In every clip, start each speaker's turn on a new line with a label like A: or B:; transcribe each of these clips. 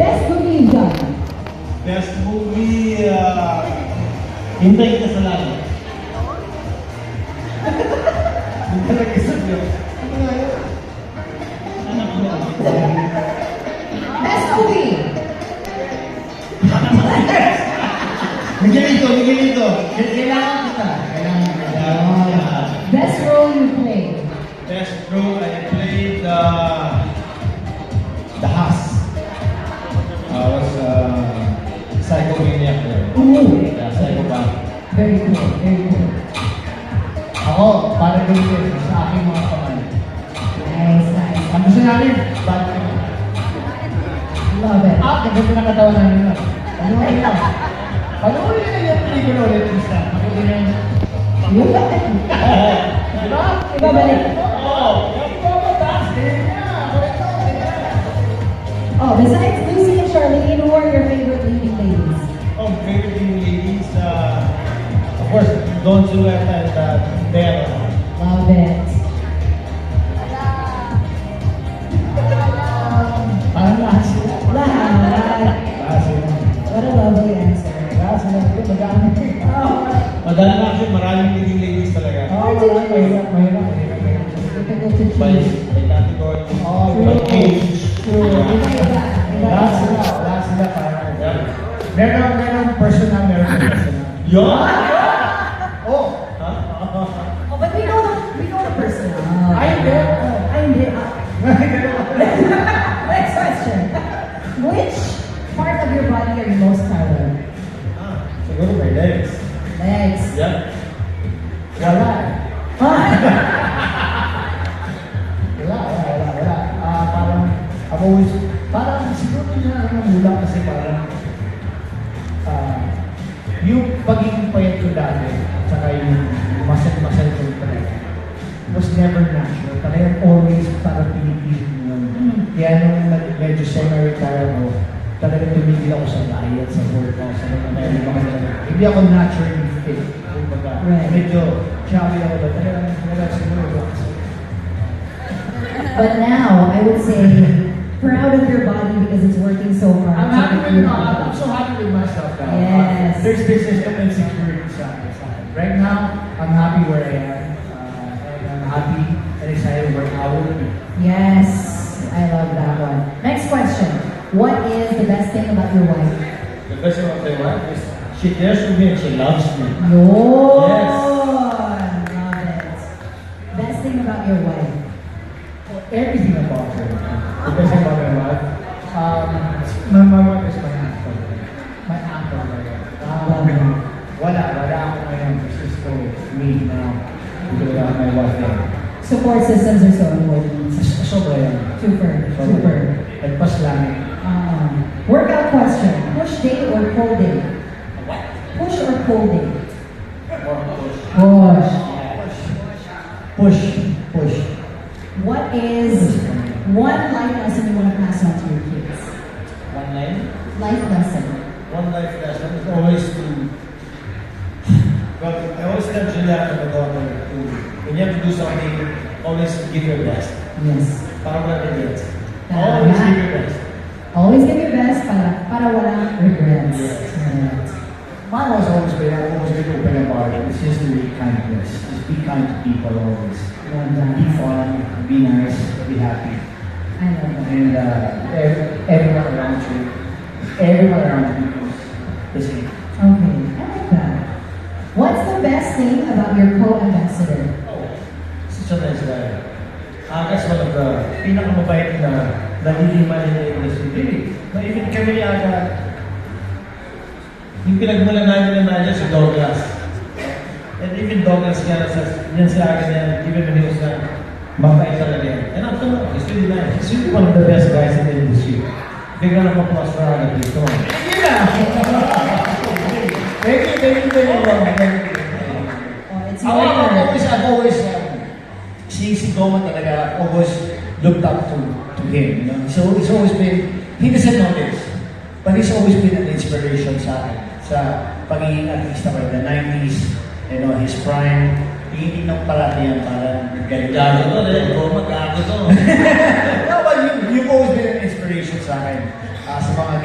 A: Best movie you've done?
B: Best movie, Hintay Ka sa Langit. Hindi talaga sabi. Ano nga yun?
A: Best movie?
B: Miguelito.
C: Kailangan kita.
A: Best role you played?
B: Best role, I played the Haas. I was psychomaniac there.
A: Ooh.
B: Yeah, psychopath.
A: Very cool, very cool.
C: Ako, para ganito sa aking mga kamay.
A: Nice, nice.
C: Ang gusto namin, bad
A: Love it.
C: Ganda na katawan namin na. Panoorin na. Panoorin na yung pelikula ulit. Basta, makutin na yun. Diba?
A: Ibabalik.
C: Oo.
A: Oh, besides Lucy and Charlene, who are your favorite leading ladies?
B: Oh, favorite leading ladies, of course, Don Zuleta and Bella.
A: Love it.
C: Parang lahat sila.
A: Lahat.
C: Lahat sila.
A: What a lovely answer.
C: Lahat sila. Ito, mag-aanit.
B: Madala na actually, maraming leading ladies talaga.
C: Oo, mahirap.
A: Difficult to
B: By
A: choose.
B: category,
C: Oh,
B: by age.
C: Lahat sila parang. Meron personal, meron personal.
B: Yun!
C: Oh!
A: Oh, but we know the person.
C: Ay, hindi.
A: Ay, hindi. Next question. Which part of your body are you most proud of?
B: Siguro my legs.
A: Legs.
B: Yeah.
C: Wala.
A: Ah,
C: Wala. Parang, I've always, parang siguro na mula kasi parang, yung pagiging payat ko dati, tsaka yung masal ko talaga, was never natural. Talagang always parang pinipilit mo yun. Kaya nung medyo semi-retire ako, talagang tumigil ako sa diet, sa workout, sa mga hindi ako naturally fit. Kumbaga,
A: Right.
C: medyo chubby ako ba, talagang siguro.
A: but now, I would say, proud of your body because it's working so hard.
C: I'm happy with I'm so happy with myself now.
A: Yes.
C: There's no insecurity sa akin. Right now, I'm happy where I am. And I'm happy and excited where I will be.
A: Yes, I love that one. Next question. What is the best thing about your wife?
B: The best thing about my wife is she cares for me and she loves me.
A: Lord!
B: Yes.
A: Love it. Best thing about your wife?
C: Everything about her. The best thing about my wife. My wife is my anchor. My anchor. Wala ako ngayon. This is for me now. Because I have my wife there.
A: Support systems are so important.
C: Sobra yan.
A: Super.
C: Nagpas lang.
A: Workout question. Push day or pull day?
B: What?
A: Push or pull day?
B: Or
A: Push.
C: Push.
A: What is one life lesson you want to pass on to your kids?
B: one line.
A: Life lesson.
B: One life lesson is always to. Well, I always tell Julia and my daughter to, when you have to do something, always give your best.
A: Yes.
B: Para wala regrets.
A: Tama.
B: Always give your best.
A: Always give your best para walang regrets. Right.
C: Mine was always been, I've always been open about it. It's just to be kindness. Just be kind to people always.
A: Love that.
C: Be fun, be nice, be happy.
A: I love that.
C: And everyone around you is the same.
A: Okay, I like that. What's the best thing about your co-ambassador?
B: Oh, such a nice guy. That's one of the pinakamabait na naliliman nila yung industry. Even kami ni Aga, yung pinagmula namin na Nadia si Douglas. And even Douglas yan si Aga niya, even when he was na mabait talaga yan. And I'm telling you, he's really nice. He's really one of the best guys in the industry. Big round of applause for Aga, please. Come on.
C: Thank you very much.
A: Oh, it's your turn.
C: I've always si Goma talaga, I've always looked up to him. You know? So he's always been, he doesn't know this, but he's always been an inspiration sa akin. Sa pagiging artista ko in the 90s, you know, his prime, hindi nang parati yan, parang gago to, Goma, gago to. No, but you've always been an inspiration sa akin. Sa mga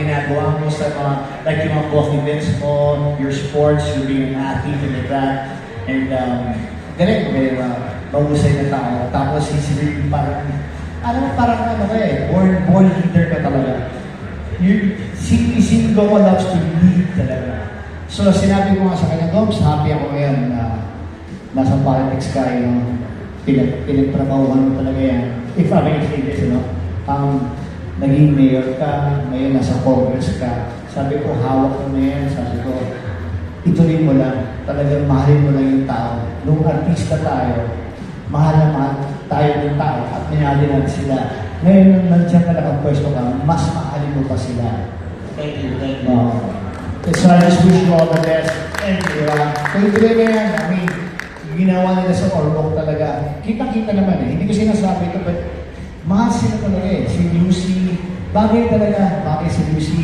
C: sa mga, like yung mga coffee bits mo, your sports, you being an athlete and like that. And galing, may mahusay na tao. Tapos he's really parang ano ka eh, born leader ka talaga. Si Goma loves to lead talaga. So sinabi ko nga sa kanya, Goms, happy ako ngayon na nasa politics ka, pinagtrabahuhan mo talaga yan. If I may say this, naging mayor ka, ngayon nasa Congress ka. Sabi ko, hawak mo na yan. Sabi ko, ituloy mo lang. Talagang mahalin mo lang yung tao. Nung artista tayo, mahal na mahal tayo ng tao at minali natin sila. Ngayon, nung nandiyan ka nakapwesto ka, mas mahalin mo pa sila.
B: Thank you.
C: So I just wish you all the best. Thank you. Tuloy-tuloy na yan. I mean, ginawa nila sa Ormoc talaga. Kita-kita naman eh. Hindi ko sinasabi ito, but mahal sila talaga eh. Si Lucy, bagay talaga. Bakit si Lucy,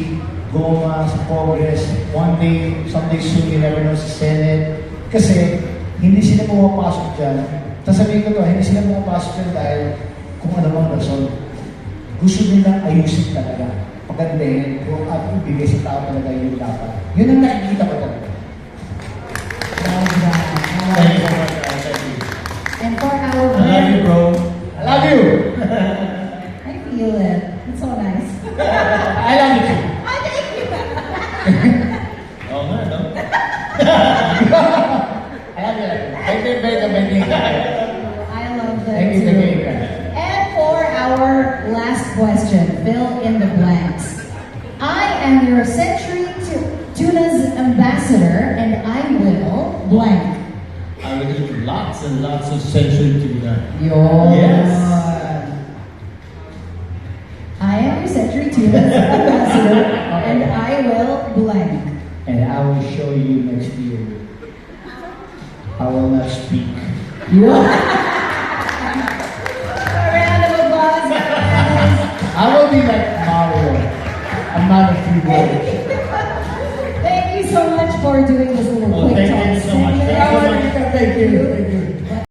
C: Goma sa Congress, one day, someday soon, you never know, sa Senate. Kasi, hindi sila pumapasok dyan. Sasabihin ko to, hindi sila pumapasok dyan dahil kung ano mang rason. Gusto nilang ayusin talaga. Pagandahin, kung at ibigay sa tao talaga yung dapat. Yun ang nakikita ko talaga.
B: Thank you so much. Thank you.
A: And for our
B: I love you, bro.
C: I love you!
A: I feel it. It's so nice.
C: I love you too.
A: Oh, thank you.
B: Oo nga, no?
C: I love you. Thank you, thank you.
A: I love that
C: Thank you,
A: too.
C: thank you.
A: And for our last question, fill in the blanks. I am your Century Tuna's ambassador, and I will blank.
B: I will eat lots and lots of Century Tuna.
C: Yes.
A: I am your Century Tuna's ambassador, and I will blank.
C: And I will show you next year. I will not speak.
A: A round of applause, guys.
C: I will be like Mario. I'm not a free word.
A: Thank you so much for doing this little
B: Oh,
A: quick
B: thank
A: talk
B: you so much.
A: segment.
B: Thank you so much.
C: Thank you. Thank you.